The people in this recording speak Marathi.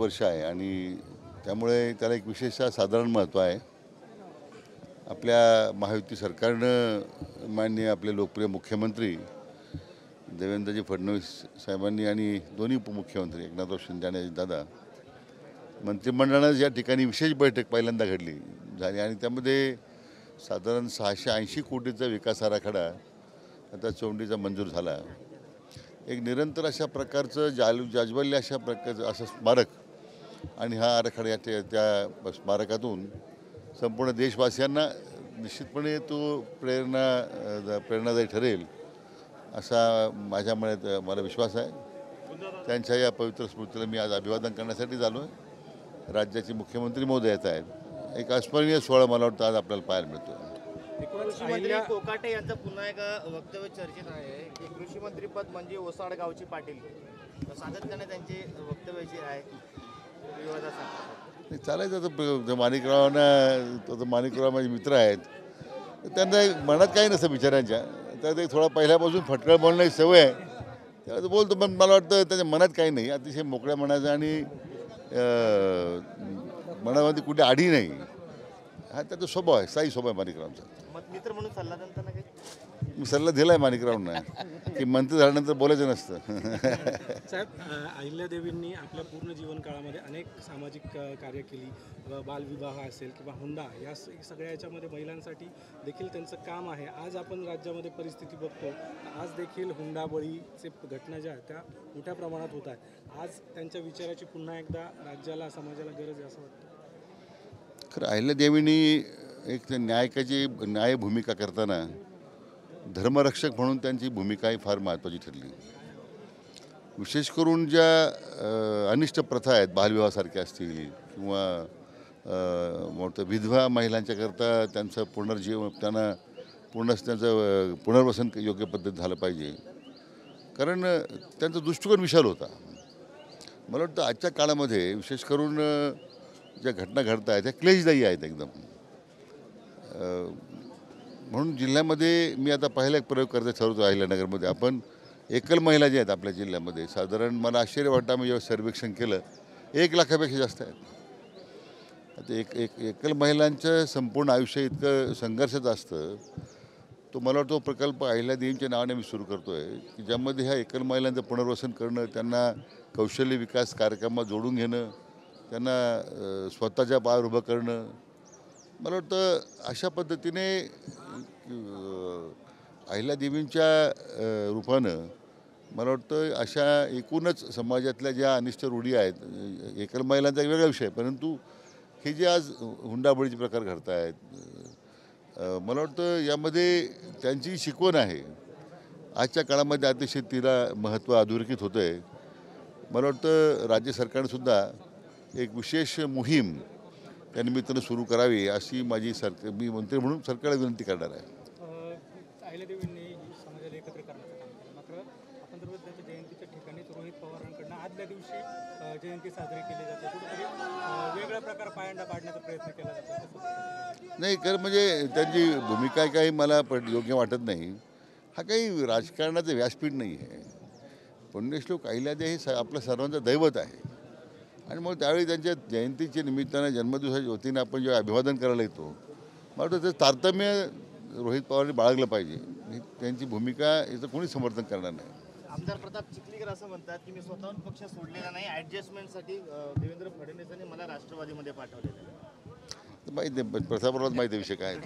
वर्ष आहे आणि त्यामुळे त्याला एक विशेष साधारण महत्त्व आहे. आपल्या महायुती सरकारनं माननीय आपले लोकप्रिय मुख्यमंत्री देवेंद्रजी फडणवीस साहेबांनी आणि दोन्ही उपमुख्यमंत्री एकनाथराव शिंदे आणि दादा मंत्रिमंडळानं या ठिकाणी विशेष बैठक पहिल्यांदा झाली आणि त्यामध्ये साधारण 680 कोटीचा विकास आराखडा आता चौंडीचा मंजूर झाला. एक निरंतर अशा प्रकारचं जाज्वल्य अशा प्रकारचं असं स्मारक आणि हा आराखडा त्या स्मारकातून संपूर्ण देशवासियांना निश्चितपणे तो प्रेरणादायी ठरेल असा माझ्या मनात मला विश्वास आहे. त्यांच्या या पवित्र स्मृतीला मी आज अभिवादन करण्यासाठी झालो आहे. राज्याचे मुख्यमंत्री महोदय येत आहेत. एक अस्मरणीय सोहळा मला वाटतं आज आपल्याला पाहायला मिळतो. कृषी मंत्री कोकाटे यांचं पुन्हा एका वक्तव्य चर्चेत आहे की कृषी मंत्रीपद म्हणजे ओसाड गावची पाटील. सातत्याने त्यांची वक्तव्य जे आहे विवादात चालायचं. तर माणिकरावांना तो माणिकराव माझे मित्र आहेत. त्यांना मनात काही नसतं बिचाऱ्यांच्या. तर ते थोडा पहिल्यापासून फटकळ बोलण्याची सवय आहे. त्यावेळेस बोलतो पण मला वाटतं त्याच्या मनात काही नाही. अतिशय मोकळ्या मनाचं आणि मनामध्ये कुठे आढी नाही. हा त्याचा स्वभाव आहे, स्थायी स्वभाव आहे माणिकरावांचा. मित्र म्हणून सल्ला देताना काही मी सल्ला दिला आहे माणिकरावांना की मंत्री झाल्यानंतर बोलायचं नसतं. साहेब, अहिल्यादेवींनी आपल्या पूर्ण जीवनकाळामध्ये अनेक सामाजिक कार्य केली. बालविवाह असेल किंवा हुंडा या सगळ्या याच्यामध्ये महिलांसाठी देखील त्यांचं काम आहे. आज आपण राज्यामध्ये परिस्थिती बघतो, आज देखील हुंडाबळीचे घटना ज्या आहेत त्या मोठ्या प्रमाणात होत आहेत. आज त्यांच्या विचाराची पुन्हा एकदा राज्याला समाजाला गरज आहे असं वाटतं. खरं अहिल्यादेवींनी एक न्याय भूमिका करताना धर्मरक्षक म्हणून त्यांची भूमिका ही फार महत्त्वाची ठरली. विशेष करून ज्या अनिष्ट प्रथा आहेत, बालविवाहासारख्या असतील किंवा मोठं विधवा महिलांच्याकरता त्यांचं त्यांना त्यांचं पुनर्वसन योग्य पद्धत झालं पाहिजे. कारण त्यांचा दृष्टिकोन विशाल होता. मला वाटतं आजच्या काळामध्ये विशेष करून ज्या घटना घडत आहेत त्या क्लेशदायी आहेत एकदम. म्हणून जिल्ह्यामध्ये मी आता पहिला एक प्रयोग करता ठरवतो. अहिल्यानगरमध्ये आपण एकल महिला ज्या आहेत आपल्या जिल्ह्यामध्ये साधारण मला आश्चर्य वाटतं. आम्ही जेव्हा सर्वेक्षण केलं 1 लाखापेक्षा जास्त आहेत. आता एकल महिलांचं संपूर्ण आयुष्य इतकं संघर्षाचं असतं. तो मला वाटतो प्रकल्प अहिल्यादेवींच्या नावाने मी सुरू करतो आहे की ज्यामध्ये ह्या एकल महिलांचं पुनर्वसन करणं, त्यांना कौशल्य विकास कार्यक्रमात जोडून घेणं, त्यांना स्वतःच्या पायावर उभं करणं. मला वाटतं अशा पद्धतीने अहिल्यादेवींच्या रूपानं मला वाटतं अशा एकूणच समाजातल्या ज्या अनिष्ट रूढी आहेत, एकल महिलांचा एक वेगळा विषय आहे, परंतु हे जे आज हुंडाबळीचे प्रकार घडत आहेत, मला वाटतं यामध्ये त्यांची शिकवण आहे. आजच्या काळामध्ये अतिशय तिला महत्त्व अधोरेखित होतं आहे. मला वाटतं राज्य सरकारनंसुद्धा एक विशेष मोहीम त्या निमित्तानं सुरू करावी अशी माझी मी मंत्री म्हणून सरकारला विनंती करणार आहे. अहिल्यादेवींनी समाजाला एकत्र करण्याचं काम केलं. मात्र आपण जर त्यांच्या जयंतीच्या ठिकाणीच रोहित पवारांकडनं आदल्या दिवशी जयंती साजरी केली जाते. कुठेतरी वेगळा प्रकार पायंडा पाडण्याचा प्रयत्न केला जातो. नाही, कारण म्हणजे त्यांची भूमिका काही मला योग्य वाटत नाही. हा काही राजकारणाचं व्यासपीठ नाही आहे. पुण्यश्लोक अहिल्यादेवी हे आपलं सर्वांचं दैवत आहे आणि मग त्यावेळी त्यांच्या जयंतीच्या निमित्तानं जन्मदिवसाच्या वतीने आपण जेव्हा अभिवादन करायला येतो, मला वाटतं त्याचं तारतम्य रोहित पवारांनी बाळगलं पाहिजे. त्यांची भूमिका याचं कोणी समर्थन करणार नाही. आमदार प्रताप चिखलीकर असं म्हणतात की मी स्वतःहून पक्ष सोडलेला नाही, ॲडजस्टमेंटसाठी देवेंद्र फडणवीसांनी मला राष्ट्रवादीमध्ये पाठवलेलं आहे. माहिती आहे, प्रतापरावांना माहिती आहे विषय काय आहे.